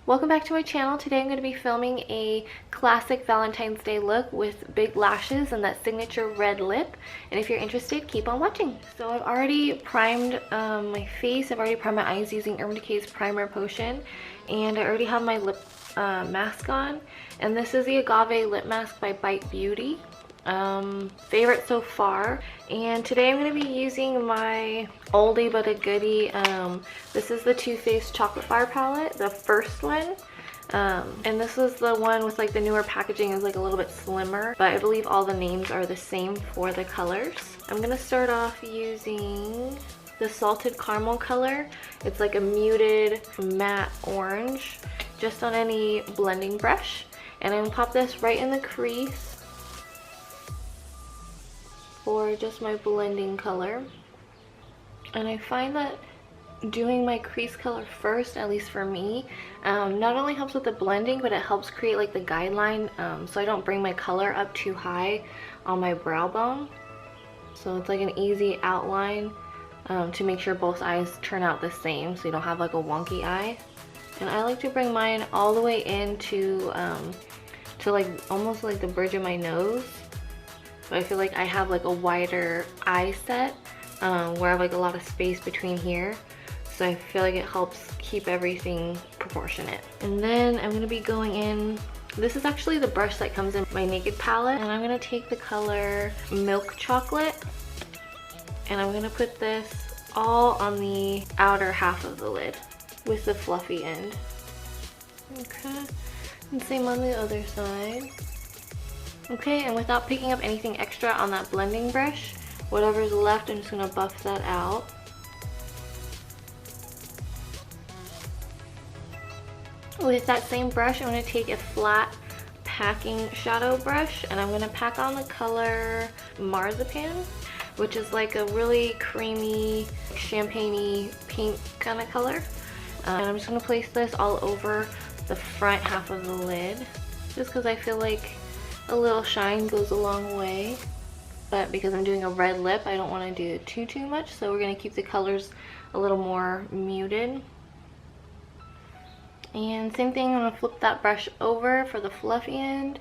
Welcome back to my channel. Today I'm going to be filming a classic Valentine's Day look with big lashes and that signature red lip. And if you're interested, keep on watching. So I've already primed my face. I've already primed my eyes using Urban Decay's Primer Potion. And I already have my lip mask on. And this is the Agave Lip Mask by Bite Beauty. Favorite so far. And today I'm going to be using my oldie but a goodie. This is the Too Faced Chocolate Bar palette, the first one. And this is the one with like the newer packaging, is like a little bit slimmer, but I believe all the names are the same for the colors. I'm going to start off using the Salted Caramel color. It's like a muted matte orange, just on any blending brush. And I'm going to pop this right in the crease for just my blending color. And I find that doing my crease color first, at least for me, not only helps with the blending, but it helps create like the guideline, so I don't bring my color up too high on my brow bone. So it's like an easy outline to make sure both eyes turn out the same, so you don't have like a wonky eye. And I like to bring mine all the way into to like almost like the bridge of my nose. But I feel like I have like a wider eye set where I have like a lot of space between here. So I feel like it helps keep everything proportionate. And then I'm going to be going in, this is actually the brush that comes in my Naked palette. And I'm going to take the color Milk Chocolate. And I'm going to put this all on the outer half of the lid with the fluffy end. Okay. And same on the other side. Okay, and without picking up anything extra on that blending brush, whatever's left, I'm just going to buff that out. With that same brush, I'm going to take a flat packing shadow brush, and I'm going to pack on the color Marzipan, which is like a really creamy, champagne-y pink kind of color. And I'm just going to place this all over the front half of the lid, just because I feel like a little shine goes a long way. But because I'm doing a red lip, I don't want to do too much, so we're going to keep the colors a little more muted. And same thing, I'm going to flip that brush over for the fluffy end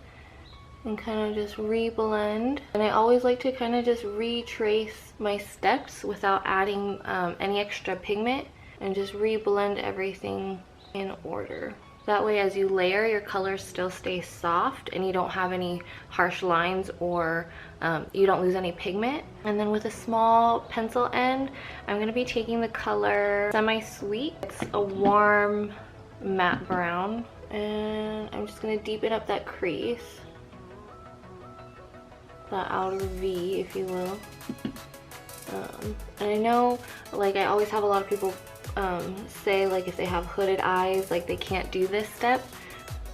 and kind of just re-blend. And I always like to kind of just retrace my steps without adding any extra pigment, and just re-blend everything in order. That way, as you layer, your colors still stay soft and you don't have any harsh lines, or you don't lose any pigment. And then with a small pencil end, I'm going to be taking the color Semi-Sweet. It's a warm matte brown, and I'm just going to deepen up that crease, that outer V, if you will. And I know, like, I always have a lot of people say like if they have hooded eyes, like they can't do this step,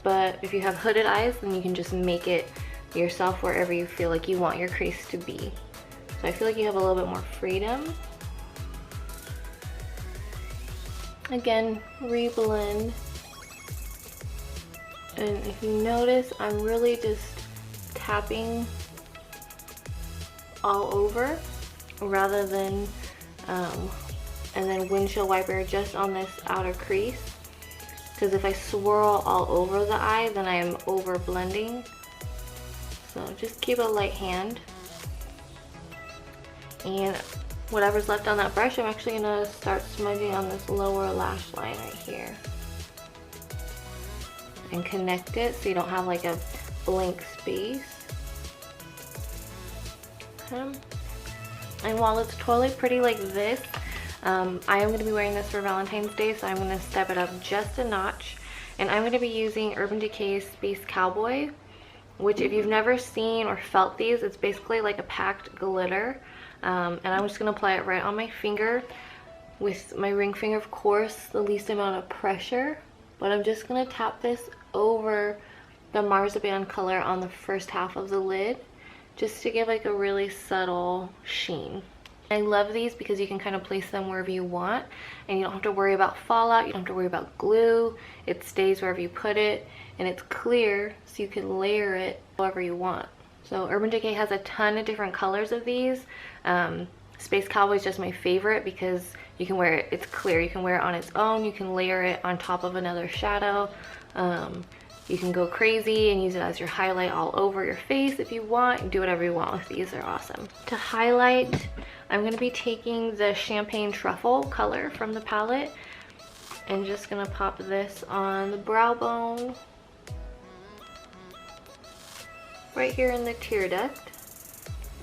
but if you have hooded eyes, then you can just make it yourself wherever you feel like you want your crease to be. So I feel like you have a little bit more freedom. Again, re-blend. And if you notice, I'm really just tapping all over rather than and then windshield wiper just on this outer crease, because if I swirl all over the eye, then I am over blending. So just keep a light hand, and whatever's left on that brush, I'm actually going to start smudging on this lower lash line right here and connect it so you don't have like a blank space. Okay. And while it's totally pretty like this, I am going to be wearing this for Valentine's Day, so I'm going to step it up just a notch. And I'm going to be using Urban Decay's Space Cowboy, which if you've never seen or felt these, it's basically like a packed glitter. And I'm just going to apply it right on my finger with my ring finger, of course, the least amount of pressure. But I'm just going to tap this over the Marzipan color on the first half of the lid, just to give like a really subtle sheen. I love these because you can kind of place them wherever you want, and you don't have to worry about fallout, you don't have to worry about glue. It stays wherever you put it, and it's clear, so you can layer it however you want. So Urban Decay has a ton of different colors of these. Space Cowboy is just my favorite because you can wear it, it's clear, you can wear it on its own, you can layer it on top of another shadow. You can go crazy and use it as your highlight all over your face if you want. Do whatever you want with these, they're awesome. To highlight, I'm going to be taking the Champagne Truffle color from the palette and just going to pop this on the brow bone, right here in the tear duct.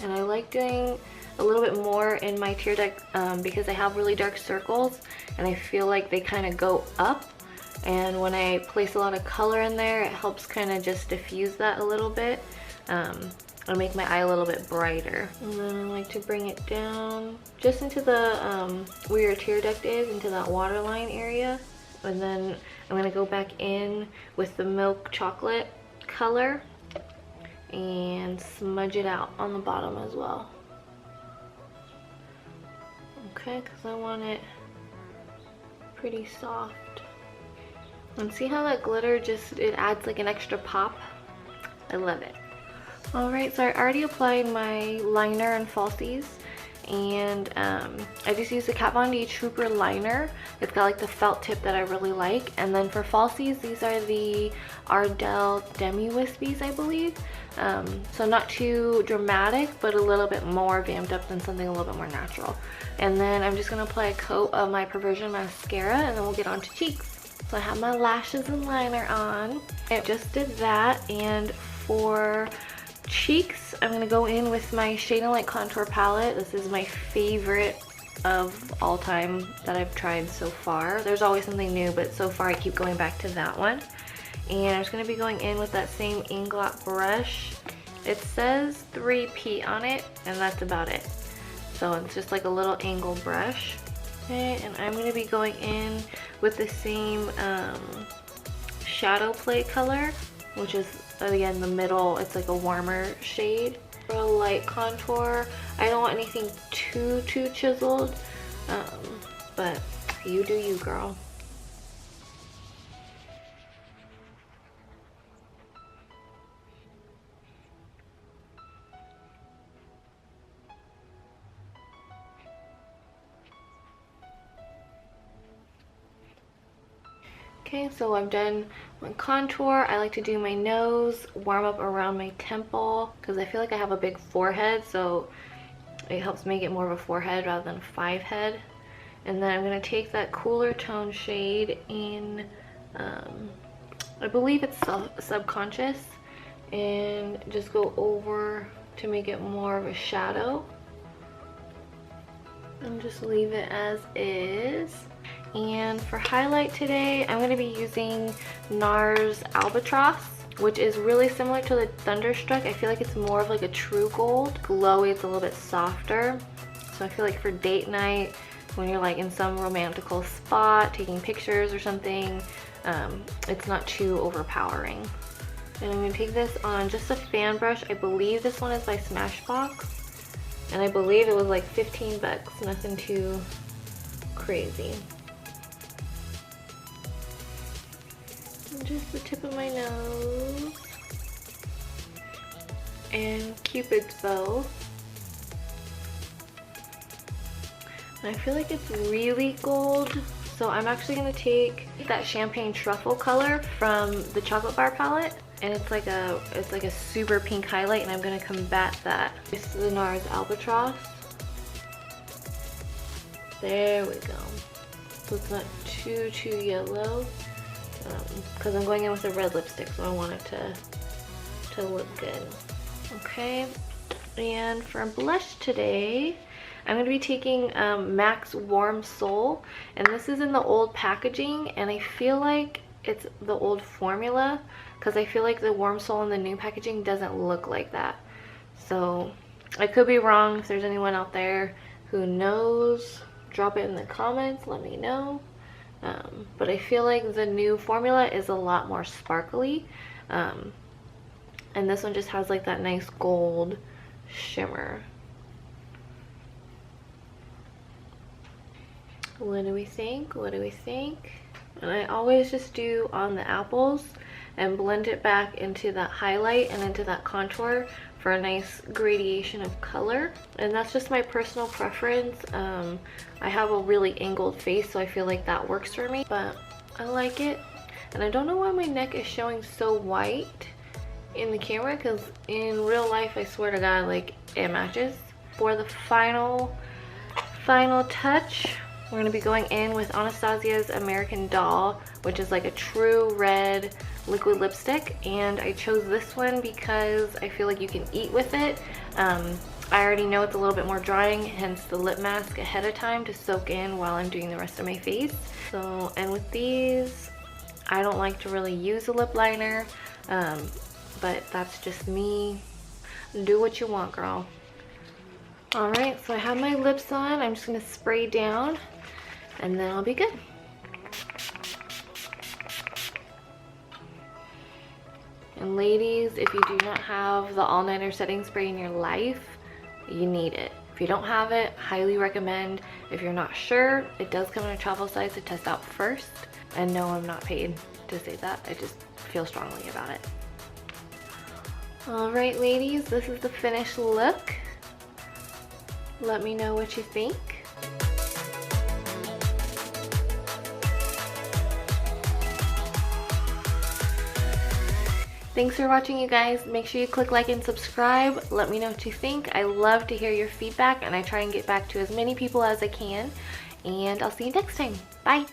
And I like doing a little bit more in my tear duct because I have really dark circles and I feel like they kind of go up. And when I place a lot of color in there, it helps kind of just diffuse that a little bit. It'll make my eye a little bit brighter. And then I like to bring it down just into the, where your tear duct is, into that waterline area. And then I'm gonna go back in with the milk chocolate color and smudge it out on the bottom as well. Okay, because I want it pretty soft. And see how that glitter just, it adds like an extra pop? I love it. Alright, so I already applied my liner and falsies, and I just used the Kat Von D Trooper liner. It's got like the felt tip that I really like. And then for falsies, these are the Ardell Demi Wispies, I believe. So not too dramatic, but a little bit more vamped up than something a little bit more natural. And then I'm just going to apply a coat of my Perversion mascara, and then we'll get on to cheeks. So I have my lashes and liner on. I just did that, and for cheeks, I'm going to go in with my Shade and Light Contour Palette. This is my favorite of all time that I've tried so far. There's always something new, but so far I keep going back to that one. And I'm just going to be going in with that same Inglot brush. It says 3P on it, and that's about it. So it's just like a little angle brush. Okay, and I'm going to be going in with the same shadow play color, which is again the middle. It's like a warmer shade. For a light contour, I don't want anything too chiseled, but you do you, girl. Okay, so I've done my contour. I like to do my nose, warm up around my temple, because I feel like I have a big forehead, so it helps make it more of a forehead rather than a 5 head. And then I'm going to take that cooler tone shade in, I believe it's Subconscious, and just go over to make it more of a shadow. And just leave it as is. And for highlight today, I'm going to be using NARS Albatross, which is really similar to the Thunderstruck. I feel like it's more of like a true gold. Glowy, it's a little bit softer. So I feel like for date night, when you're like in some romantical spot, taking pictures or something, it's not too overpowering. And I'm going to take this on just a fan brush. I believe this one is by Smashbox. And I believe it was like 15 bucks, nothing too crazy. Just the tip of my nose and Cupid's bow. And I feel like it's really gold, so I'm actually going to take that Champagne Truffle color from the Chocolate Bar palette, and it's like a super pink highlight, and I'm going to combat that with the NARS Albatross. There we go. So it's not too yellow. Because I'm going in with a red lipstick, so I want it to look good. Okay, and for blush today, I'm going to be taking MAC's Warm Soul, and this is in the old packaging, and I feel like it's the old formula, because I feel like the Warm Soul in the new packaging doesn't look like that. So I could be wrong. If there's anyone out there who knows, drop it in the comments, let me know. But I feel like the new formula is a lot more sparkly, and this one just has like that nice gold shimmer. What do we think? What do we think? And I always just do on the apples and blend it back into that highlight and into that contour for a nice gradation of color, and that's just my personal preference. I have a really angled face, so I feel like that works for me, but I like it. And I don't know why my neck is showing so white in the camera, because in real life, I swear to God, like, it matches. For the final touch, we're gonna be going in with Anastasia's American Doll, which is like a true red liquid lipstick, and I chose this one because I feel like you can eat with it. I already know it's a little bit more drying, hence the lip mask ahead of time to soak in while I'm doing the rest of my face. So, and with these, I don't like to really use a lip liner, but that's just me. Do what you want, girl. Alright, so I have my lips on. I'm just going to spray down, and then I'll be good. And ladies, if you do not have the all-nighter setting spray in your life, you need it. If you don't have it, highly recommend. If you're not sure, it does come in a travel size to test out first. And no, I'm not paid to say that. I just feel strongly about it. Alright ladies, this is the finished look. Let me know what you think. Thanks for watching, you guys. Make sure you click like and subscribe. Let me know what you think. I love to hear your feedback, and I try and get back to as many people as I can. And I'll see you next time. Bye.